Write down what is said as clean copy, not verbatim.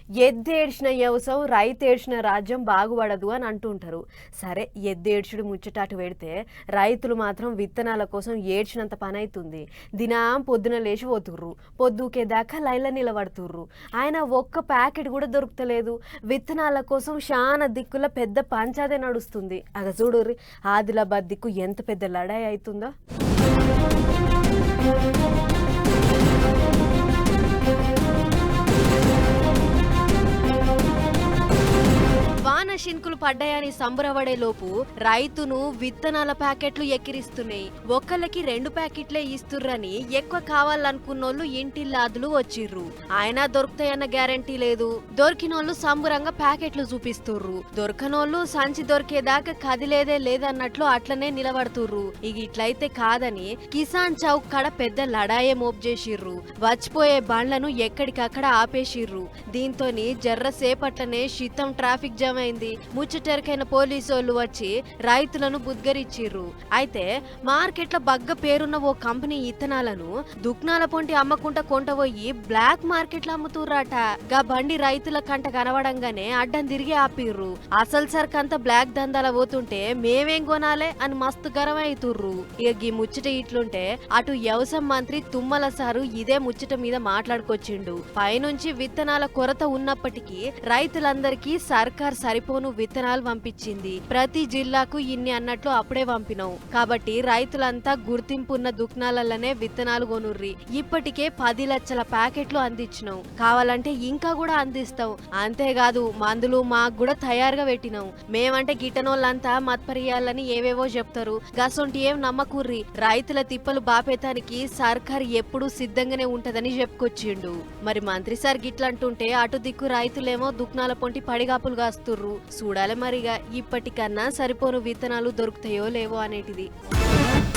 ఎద్దేడ్చిన వ్యవసాయం రైతేడ్చిన రాజ్యం బాగుపడదు అని అంటుంటారు. సరే, ఎద్దేడ్చుడు ముచ్చటాటు పెడితే రైతులు మాత్రం విత్తనాల కోసం ఏడ్చినంత పని అవుతుంది. దినం పొద్దున లేచి పోతుర్రు, పొద్దుకే దాకా లైన్లో నిలబడుతుర్రు. ఆయన ఒక్క ప్యాకెట్ కూడా దొరుకుతలేదు. విత్తనాల కోసం చాలా దిక్కుల పెద్ద పంచాదే నడుస్తుంది. అగ చూడుర్రి, ఆదిలాబాద్ దిక్కు ఎంత పెద్ద లడాయి అవుతుందో. వాన శింకులు పడ్డాయని సంబరపడే లోపు రైతును విత్తనాల ప్యాకెట్లు ఎక్కిరిస్తున్నాయి. ఒక్కళ్ళకి 2 ప్యాకెట్లే ఇస్తుర్రని ఎక్కువ కావాలనుకున్నోళ్ళు ఇంటిల్లాదులు వచ్చిర్రు. ఆయన దొరుకుతాయన్న గ్యారంటీ లేదు. దొరికినోళ్ళు సంబరంగా ప్యాకెట్లు చూపిస్తుర్రు. దొరకనోళ్ళు సంచి దొరికేదాకా కదిలేదే లేదన్నట్లు అట్లనే నిలబడుతుర్రు. ఇక ఇట్లయితే కాదని కిసాన్ చౌక్ కాడ పెద్ద లడాయే మోపు చేసిర్రు. వచ్చిపోయే బండ్లను ఎక్కడికక్కడ ఆపేసిర్రు. దీంతోని జర్రసేపట్లనే శితం ట్రాఫిక్ జామ్ అయింది. ముచ్చటెరకైన పోలీసోళ్ళు వచ్చి రైతులను బుద్గరిచ్చిర్రు. అయితే మార్కెట్ల బగ్గ పేరున్న ఓ కంపెనీ ఇత్తనాలను దుక్నాల పొంటి అమ్మకుంట కొంటపోయి బ్లాక్ మార్కెట్లో అమ్ముతుర్రాట. గా బండి రైతుల కంట కనబడంగానే అడ్డం తిరిగి ఆపిర్రు. అసలు సరికంతా బ్లాక్ దందాల పోతుంటే మేమేం కొనాలే అని మస్తు గరం అవుతుర్రు. ఇక ఈ ముచ్చట ఇట్లుంటే అటు వ్యవసాయ మంత్రి తుమ్మల సారు ఇదే ముచ్చట మీద మాట్లాడుకొచ్చిండు. పైనుంచి విత్తనాల కొరత ఉన్నప్పటికీ రైతులందరికీ సర్కార్ సరిపోను విత్తనాలు పంపించింది. ప్రతి జిల్లాకు ఇన్ని అన్నట్లు అప్పుడే పంపినాం. కాబట్టి రైతులంతా గుర్తింపున్న దుకాణాలలోనే విత్తనాలు కొనుర్రి. ఇప్పటికే 10 లక్షల ప్యాకెట్లు అందించినాం. కావాలంటే ఇంకా కూడా అందిస్తాం. అంతేకాదు మందులు మాకు కూడా తయారుగా పెట్టినాం. మేమంటే గిట్టనోళ్ళంతా మత్పరియాలని ఏవేవో చెప్తారు. గసొంటి ఏం నమ్మకూర్రి. రైతుల తిప్పలు బాపేతానికి సర్కార్ ఎప్పుడూ సిద్ధంగానే ఉంటదని చెప్పుకొచ్చిండు. మరి మంత్రి సార్ గిట్లంటుంటే అటు దిక్కు రైతులేమో దుకాణాల పొంటి పడిగాపులు కాస్తుర్రు. చూడాలి మరిగా ఇప్పటికన్నా సరిపోను విత్తనాలు దొరుకుతాయో లేవో అనేటిది.